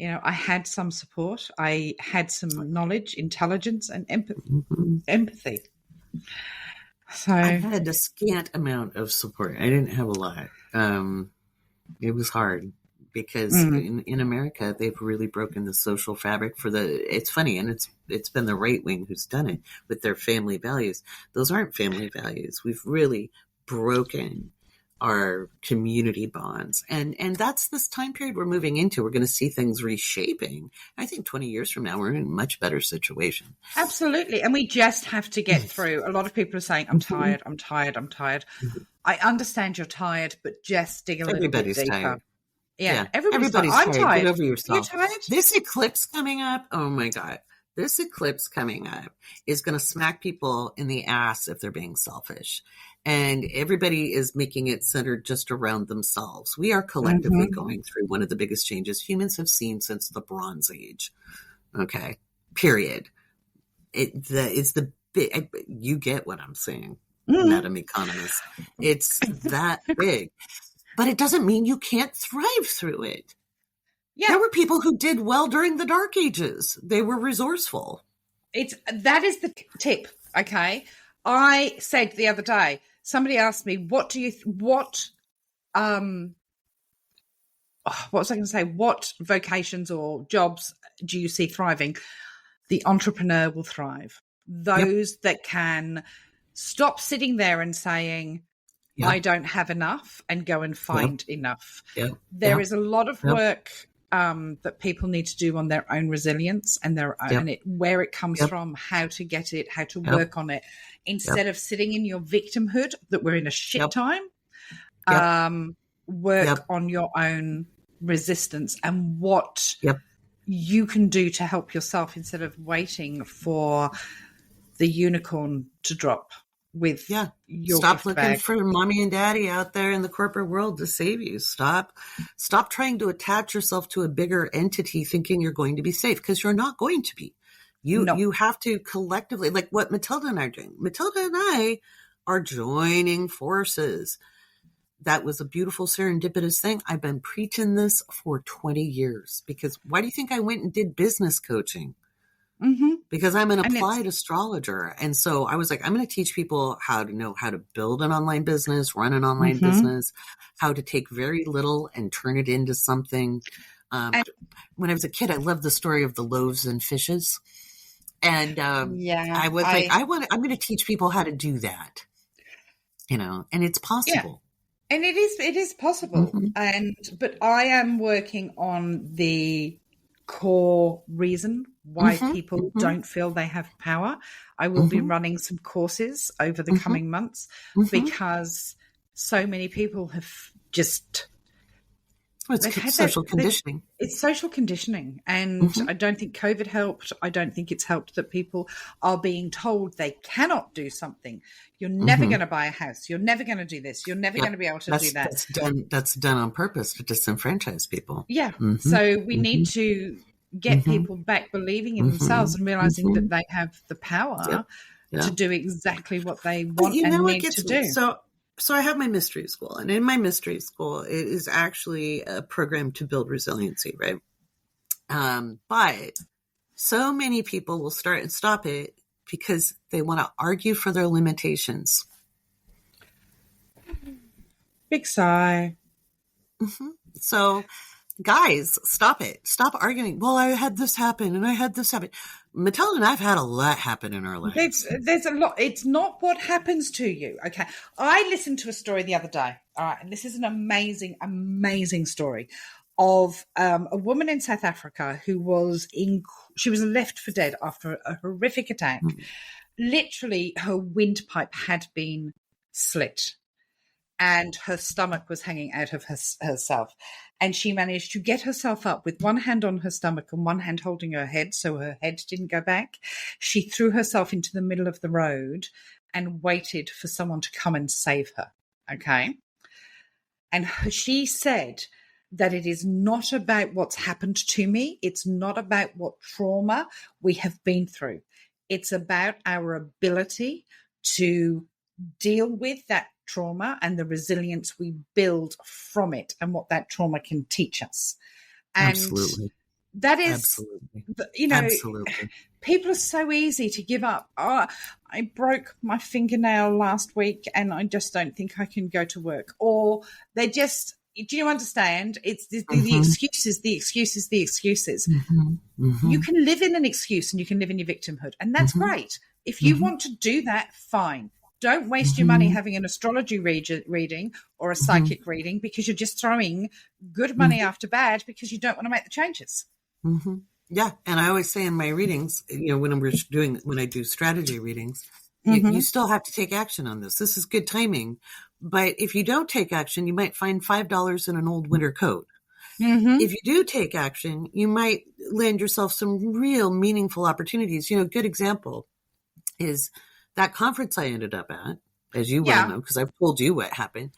I had some support. I had some knowledge, intelligence, and empathy. So I had a scant amount of support. I didn't have a lot. It was hard because in America, they've really broken the social fabric it's funny. And it's been the right wing who's done it with their family values. Those aren't family values. We've really broken our community bonds. And that's this time period we're moving into. We're going to see things reshaping. I think 20 years from now, we're in a much better situation. Absolutely. And we just have to get through. A lot of people are saying, I'm tired. I understand you're tired, but just dig a little bit deeper. Tired. Yeah. Everybody's tired. I'm tired. Get over yourself. You're tired? This eclipse coming up. Oh my God. This eclipse coming up is going to smack people in the ass if they're being selfish. And everybody is making it centered just around themselves. We are collectively going through one of the biggest changes humans have seen since the Bronze Age. Okay. Period. You get what I'm saying, Madam Economist. It's that big. But it doesn't mean you can't thrive through it. Yeah. There were people who did well during the Dark Ages. They were resourceful. That is the tip. Okay. I said the other day, somebody asked me, what was I going to say? What vocations or jobs do you see thriving? The entrepreneur will thrive. Those that can stop sitting there and saying, I don't have enough, and go and find enough. There is a lot of work that people need to do on their own resilience and their own, where it comes from, how to get it, how to work on it, instead of sitting in your victimhood that we're in a shit time. Work on your own resistance and what you can do to help yourself instead of waiting for the unicorn to drop with your stop looking bag. For mommy and daddy out there in the corporate world to save you. Stop trying to attach yourself to a bigger entity thinking you're going to be safe, because you're not going to be. You have to collectively, like what Matilda and I are doing. Matilda and I are joining forces. That was a beautiful serendipitous thing. I've been preaching this for 20 years because why do you think I went and did business coaching? because I'm an And applied astrologer. And so I was like, I'm going to teach people how to know how to build an online business, run an online business, how to take very little and turn it into something. When I was a kid, I loved the story of the loaves and fishes. And I was like, I'm going to teach people how to do that, and it's possible. And it is possible. But I am working on the core reason why people don't feel they have power. I will be running some courses over the coming months because so many people have just... It's social conditioning. It's social conditioning. And I don't think COVID helped. I don't think it's helped that people are being told they cannot do something. You're never going to buy a house. You're never going to do this. You're never going to be able to do that. That's done on purpose to disenfranchise people. Yeah. So we need to get people back believing in themselves and realizing that they have the power to do exactly what they want and need to do. So I have my mystery school, and in my mystery school, it is actually a program to build resiliency, right? But so many people will start and stop it because they want to argue for their limitations. Big sigh. So, guys, stop it. Stop arguing. Well, I had this happen, and I had this happen. Matilda and I've had a lot happen in our lives. There's a lot. It's not what happens to you. Okay. I listened to a story the other day. All right. And this is an amazing, amazing story of a woman in South Africa who she was left for dead after a horrific attack. Literally, her windpipe had been slit and her stomach was hanging out of herself. And she managed to get herself up with one hand on her stomach and one hand holding her head so her head didn't go back. She threw herself into the middle of the road and waited for someone to come and save her. Okay? And she said that it is not about what's happened to me. It's not about what trauma we have been through. It's about our ability to deal with that trauma and the resilience we build from it and what that trauma can teach us. And absolutely. That is, absolutely. Absolutely. People are so easy to give up. Oh, I broke my fingernail last week and I just don't think I can go to work. Or they just, do you understand? It's the excuses, the excuses. You can live in an excuse and you can live in your victimhood. And that's great. If you want to do that, fine. Don't waste your money having an astrology reading or a psychic reading because you're just throwing good money after bad because you don't want to make the changes. Yeah. And I always say in my readings, when I do strategy readings, you still have to take action on this. This is good timing. But if you don't take action, you might find $5 in an old winter coat. If you do take action, you might land yourself some real meaningful opportunities. Good example is that conference I ended up at, as you well know, because I've told you what happened.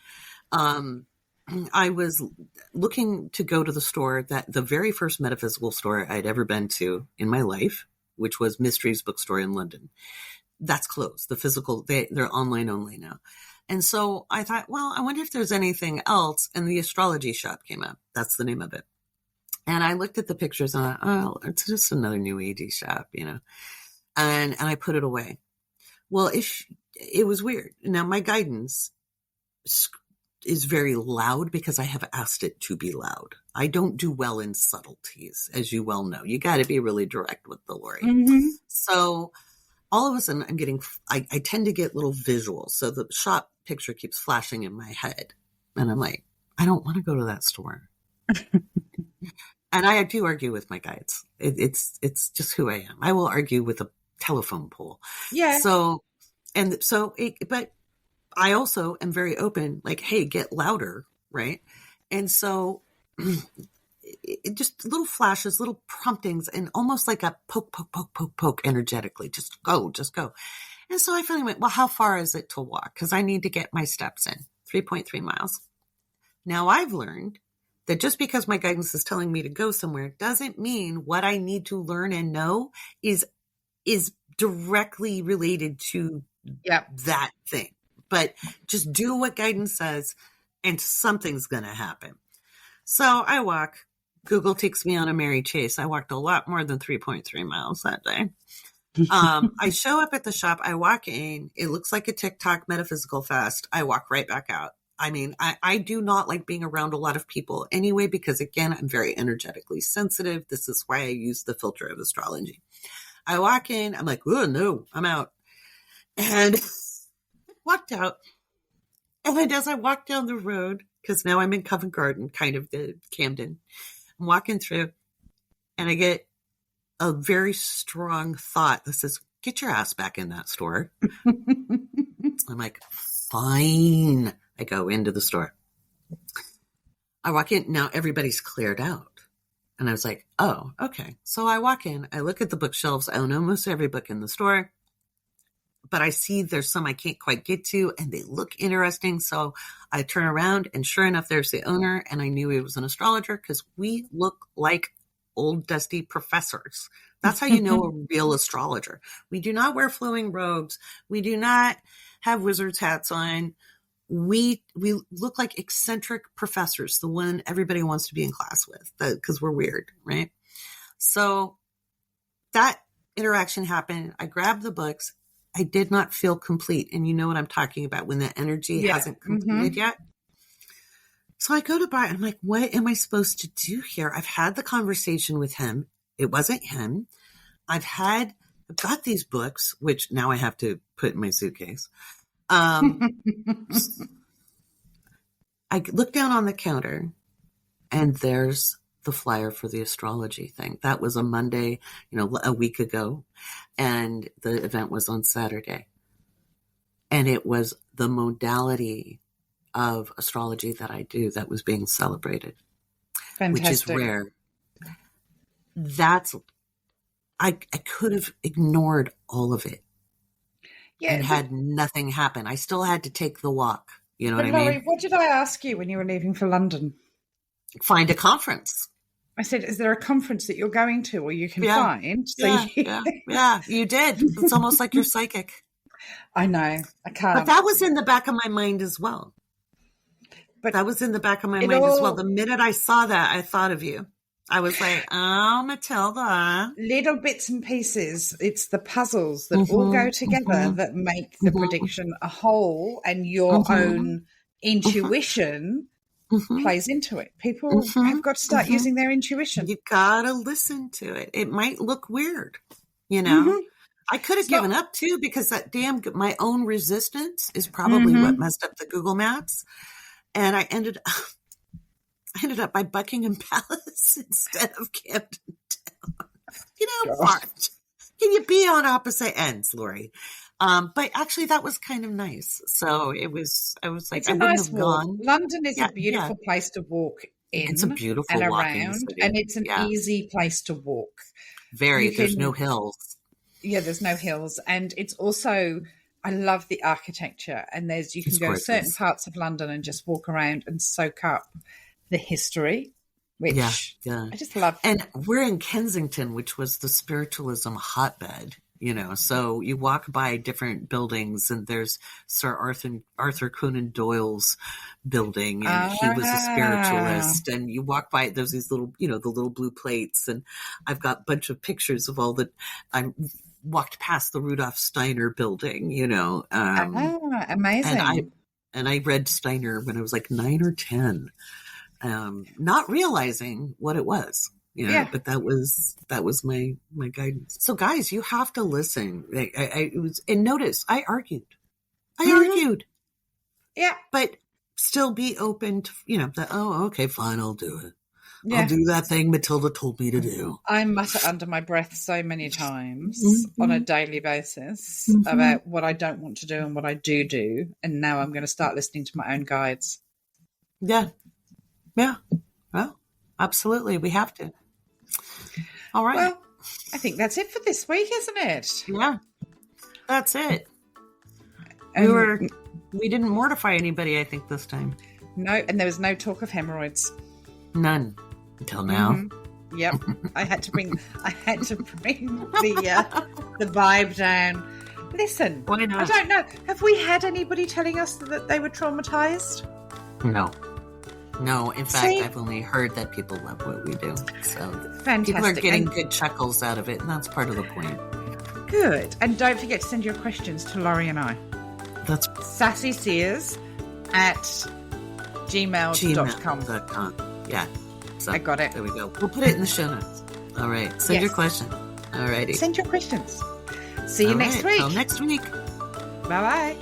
I was looking to go to the store the very first metaphysical store I'd ever been to in my life, which was Mysteries Bookstore in London. That's closed. The physical, they're online only now. And so I thought, well, I wonder if there's anything else. And the astrology shop came up. That's the name of it. And I looked at the pictures and I thought, oh, it's just another new agey shop, and I put it away. Well, it was weird. Now, my guidance is very loud because I have asked it to be loud. I don't do well in subtleties, as you well know. You got to be really direct with the Laurie. So all of a sudden, I tend to get little visuals. So the shop picture keeps flashing in my head. And I'm like, I don't want to go to that store. And I do argue with my guides. It's just who I am. I will argue with a telephone pole. Yeah. But I also am very open, like, hey, get louder, right? And so just little flashes, little promptings, and almost like a poke energetically. Just go. And so I finally went, well, how far is it to walk? Because I need to get my steps in, 3.3 miles. Now I've learned that just because my guidance is telling me to go somewhere doesn't mean what I need to learn and know is directly related to that thing. But just do what guidance says and something's going to happen. So I walk Google takes me on a merry chase. I walked a lot more than 3.3 miles that day. I show up at the shop. I walk in. It looks like a TikTok metaphysical fest. I walk right back out. I mean, I do not like being around a lot of people anyway, because again, I'm very energetically sensitive. This is why I use the filter of astrology. I walk in. I'm like, oh no, I'm out. And walked out. And then as I walk down the road, because now I'm in Covent Garden, kind of the Camden, I'm walking through and I get a very strong thought that says, get your ass back in that store. I'm like, fine. I go into the store. I walk in. Now everybody's cleared out. And I was like, oh, okay. So I walk in. I look at the bookshelves. I own almost every book in the store. But I see there's some I can't quite get to, and they look interesting. So I turn around, and sure enough, there's the owner. And I knew he was an astrologer because we look like old, dusty professors. That's how you know a real astrologer. We do not wear flowing robes. We do not have wizard's hats on. We look like eccentric professors, the one everybody wants to be in class with, because we're weird, right? So that interaction happened. I grabbed the books. I did not feel complete. And you know what I'm talking about when the energy hasn't completed yet. So I go to buy it. I'm like, what am I supposed to do here? I've had the conversation with him. It wasn't him. I've got these books, which now I have to put in my suitcase. I look down on the counter and there's the flyer for the astrology thing. That was a Monday, a week ago. And the event was on Saturday. And it was the modality of astrology that I do that was being celebrated. Fantastic. Which is rare. I could have ignored all of it. Yeah, and had nothing happen. I still had to take the walk. You know what I mean? Laurie, what did I ask you when you were leaving for London? Find a conference. I said, is there a conference that you're going to or you can find? Yeah, you did. It's almost like you're psychic. I know. I can't. But that was in the back of my mind as well. But that was in the back of my mind as well. The minute I saw that, I thought of you. I was like, oh, Matilda. Little bits and pieces. It's the puzzles that all go together that make the prediction a whole, and your own intuition plays into it. People have got to start using their intuition. You got to listen to it. It might look weird, I could have given up too, because that my own resistance is probably what messed up the Google Maps. And I ended up by Buckingham Palace instead of Camden Town. Can you be on opposite ends, Laurie? But actually, that was kind of nice. So I was like, it's a nice walk. London is a beautiful place to walk in. It's a beautiful and walking around, city. and it's an easy place to walk. There's no hills. Yeah, there's no hills, and it's also. I love the architecture, and you can go to certain parts of London and just walk around and soak up the history, which I just love. And we're in Kensington, which was the spiritualism hotbed, so you walk by different buildings and there's Sir Arthur Conan Doyle's building, and he was a spiritualist, and you walk by, there's these little, the little blue plates, and I've got a bunch of pictures of all the, I walked past the Rudolf Steiner building, amazing. And I read Steiner when I was like 9 or 10. Not realizing what it was, but that was my guidance. So guys, you have to listen. And notice I argued, but still be open to, okay, fine, I'll do it. Yeah. I'll do that thing Matilda told me to do. I mutter under my breath so many times on a daily basis about what I don't want to do and what I do. And now I'm going to start listening to my own guides. Yeah. Yeah. Well, absolutely. We have to. All right. Well, I think that's it for this week, isn't it? Yeah. That's it. We didn't mortify anybody, I think, this time. No, and there was no talk of hemorrhoids. None. Until now. Yep. I had to bring the vibe down. Listen, why not? I don't know. Have we had anybody telling us that they were traumatized? No. No, in fact, See? I've only heard that people love what we do. So Fantastic. people are getting And good chuckles out of it, and that's part of the point. good. And don't forget to send your questions to Laurie and I. That's Sassyseers at gmail.com. gmail.com. Yeah. So, I got it. There we go. We'll put it in the show notes. All right. Send your question. All righty. Send your questions. See you next week. Till next week. Bye-bye.